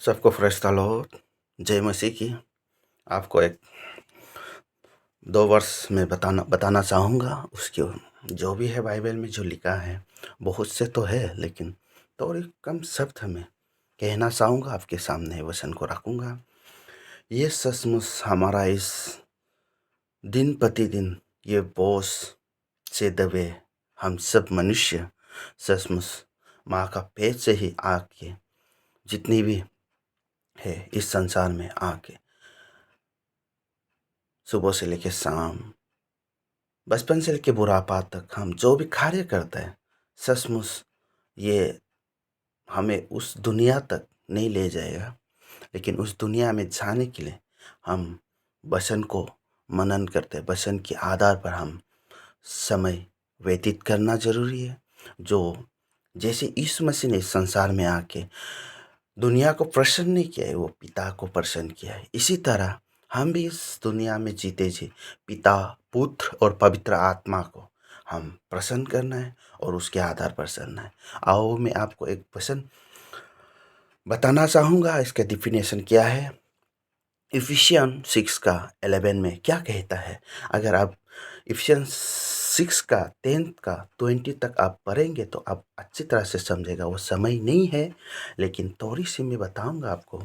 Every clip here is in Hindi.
सबको फ़रिश्ता लौट जय मसीह की। आपको एक 2 वर्ष में बताना चाहूँगा उसके जो भी है बाइबल में जो लिखा है, बहुत से तो है लेकिन थोड़ी कम शब्द में कहना चाहूँगा, आपके सामने वचन को रखूँगा। ये सचमुच हमारा इस दिन प्रतिदिन ये बोझ से दबे हम सब मनुष्य सचमुच माँ का पेट से ही आके जितनी भी है इस संसार में आके सुबह से लेके शाम, बचपन से लेके बुढ़ापा तक हम जो भी कार्य करते हैं, सचमुच ये हमें उस दुनिया तक नहीं ले जाएगा। लेकिन उस दुनिया में जाने के लिए हम वचन को मनन करते हैं, वचन के आधार पर हम समय व्यतीत करना ज़रूरी है। जो जैसे यीशु मसीह ने इस संसार में आके दुनिया को प्रसन्न नहीं किया है, वो पिता को प्रसन्न किया है। इसी तरह हम भी इस दुनिया में जीते जी पिता, पुत्र और पवित्र आत्मा को हम प्रसन्न करना है और उसके आधार पर चलना है। आओ मैं आपको एक वचन बताना चाहूँगा, इसका डेफिनेशन क्या है। इफिशियन 6 का 11 में क्या कहता है। अगर आप इफिशियन 6 का 10 का 20 तक आप पढ़ेंगे तो आप अच्छी तरह से समझेगा। वो समय नहीं है लेकिन थोड़ी सी मैं बताऊंगा आपको।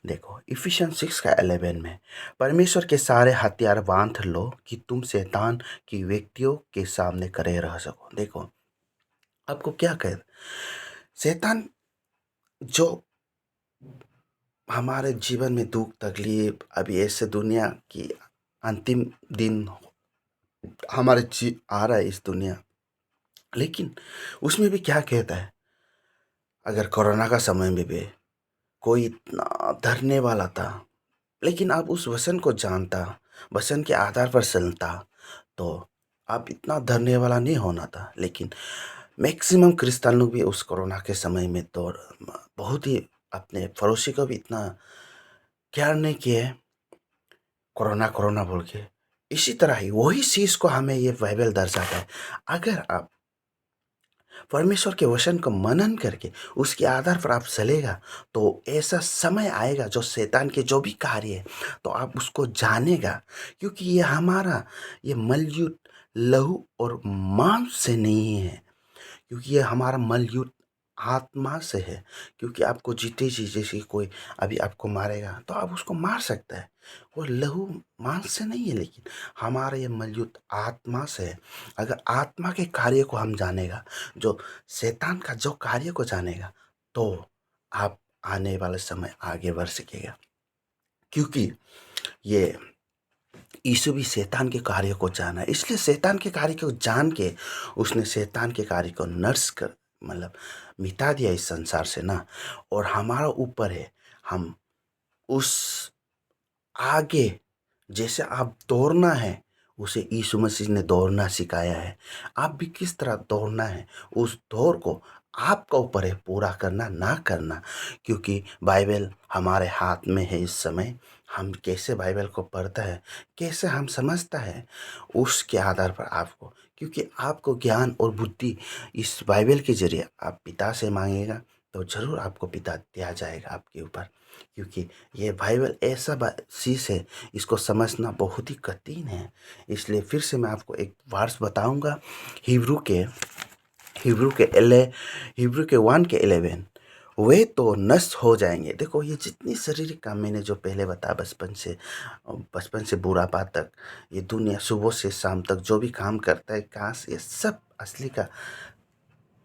देखो इफिशियन 6 का 11 में परमेश्वर के सारे हथियार बांध लो कि तुम शैतान की व्यक्तियों के सामने खड़े रह सको। देखो आपको क्या कह, शैतान जो हमारे जीवन में दुख तकलीफ अभी ऐसे दुनिया की अंतिम दिन हमारे आ रहा है इस दुनिया, लेकिन उसमें भी क्या कहता है। अगर कोरोना का समय में भी कोई इतना डरने वाला था, लेकिन आप उस वचन को जानता, वचन के आधार पर चलता तो आप इतना डरने वाला नहीं होना था। लेकिन मैक्सिमम क्रिस्तान लोग भी उस कोरोना के समय में तो बहुत ही अपने पड़ोसी को भी इतना केयर नहीं किए, कोरोना कोरोना बोल के। इसी तरह ही वही चीज़ को हमें ये बाइबल दर्शाता है। अगर आप परमेश्वर के वचन को मनन करके उसके आधार पर आप चलेगा तो ऐसा समय आएगा जो शैतान के जो भी कार्य है तो आप उसको जानेगा। क्योंकि ये हमारा ये मलयुद्ध लहू और मांस से नहीं है, क्योंकि ये हमारा मलयुद्ध आत्मा से है। क्योंकि आपको जीते जी जैसे कोई अभी आपको मारेगा तो आप उसको मार सकते हैं, वो लहू मांस से नहीं है। लेकिन हमारा ये मलयुद्ध आत्मा से है। अगर आत्मा के कार्य को हम जानेगा, जो शैतान का जो कार्य को जानेगा तो आप आने वाले समय आगे बढ़ सकेगा। क्योंकि ये यीशु भी शैतान के कार्य को जाना, इसलिए शैतान के कार्य को जान के उसने शैतान के कार्य को नष्ट कर मतलब मिटा दिया इस संसार से ना। और हमारा ऊपर है हम उस आगे जैसे आप दौड़ना है, उसे यीशु मसीह ने दौड़ना सिखाया है। आप भी किस तरह दौड़ना है उस दौड़ को आपका ऊपर है पूरा करना ना करना। क्योंकि बाइबल हमारे हाथ में है इस समय। हम कैसे बाइबल को पढ़ता है, कैसे हम समझता है, उसके आधार पर आपको, क्योंकि आपको ज्ञान और बुद्धि इस बाइबल के जरिए आप पिता से मांगेगा तो ज़रूर आपको पिता दिया जाएगा आपके ऊपर। क्योंकि ये बाइबल ऐसा चीज़ है, इसको समझना बहुत ही कठिन है। इसलिए फिर से मैं आपको एक वर्स बताऊंगा। हिब्रू के हिब्रू के एले हिब्रू के 1 के 11, वे तो नष्ट हो जाएंगे। देखो ये जितनी शारीरिक काम मैंने जो पहले बताया, बचपन से बुढ़ापा तक ये दुनिया सुबह से शाम तक जो भी काम करता है, काश ये सब असली का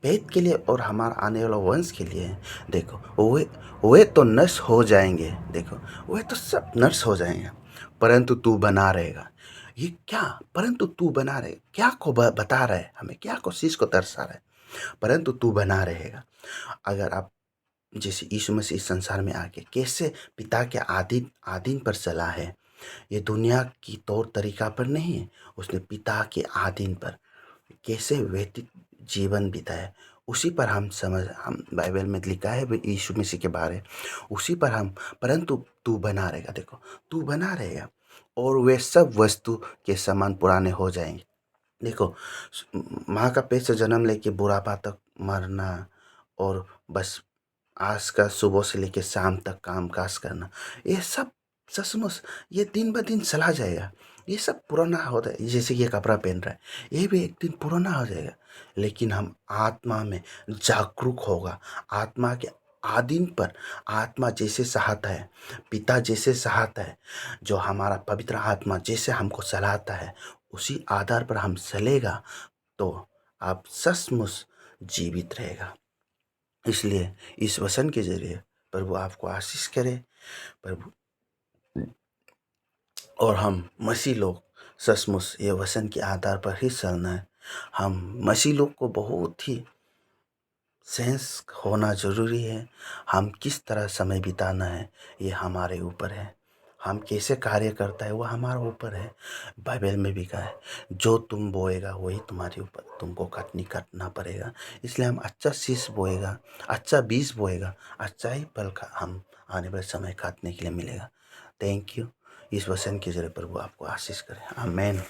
पेट के लिए और हमारा आने वाला वंश के लिए है। देखो वे तो नष्ट हो जाएंगे, देखो वे तो सब नष्ट हो जाएंगे, परंतु तू बना रहेगा। ये क्या परंतु तू बना रहे, क्या को बता रहा है हमें, क्या को चीज़ को दर्शा रहा है। परंतु तू बना रहेगा। अगर आप जैसे यीशु मसीह इस संसार में आके कैसे पिता के आधीन पर चला है, ये दुनिया की तौर तरीका पर नहीं है, उसने पिता के आधीन पर कैसे व्यतीत जीवन बिताए उसी पर हम बाइबल में लिखा है यीशु मसीह के बारे, उसी पर हम परंतु तू बना रहेगा। देखो तू बना रहेगा और वे सब वस्तु के समान पुराने हो जाएंगे। देखो माँ का पेट से जन्म लेके बुढ़ापा तक मरना और बस आज का सुबह से लेकर शाम तक काम काज करना, ये सब सचमुच ये दिन ब दिन चला जाएगा। ये सब पुराना होता है, जैसे ये कपड़ा पहन रहा है ये भी एक दिन पुराना हो जाएगा। लेकिन हम आत्मा में जागरूक होगा, आत्मा के आदिम पर आत्मा जैसे चाहता है, पिता जैसे चाहता है, जो हमारा पवित्र आत्मा जैसे हमको चलाता है, उसी आधार पर हम चलेगा तो आप सचमुच जीवित रहेगा। इसलिए इस वचन के जरिए प्रभु आपको आशीष करे। प्रभु और हम मसीह लोग सचमुच ये वचन के आधार पर ही चलना है। हम मसीह लोग को बहुत ही सेंस होना ज़रूरी है। हम किस तरह समय बिताना है ये हमारे ऊपर है। हम कैसे कार्य करता है वो हमारे ऊपर है। बाइबल में भी कहा है, जो तुम बोएगा वही तुम्हारे ऊपर तुमको काटना पड़ेगा। इसलिए हम अच्छा चीज़ बोएगा, अच्छा बीज बोएगा, अच्छा ही फल का हम आने वाले समय काटने के लिए मिलेगा। Thank you. इस वचन के जरिए प्रभु आपको आशीष करे। आमीन।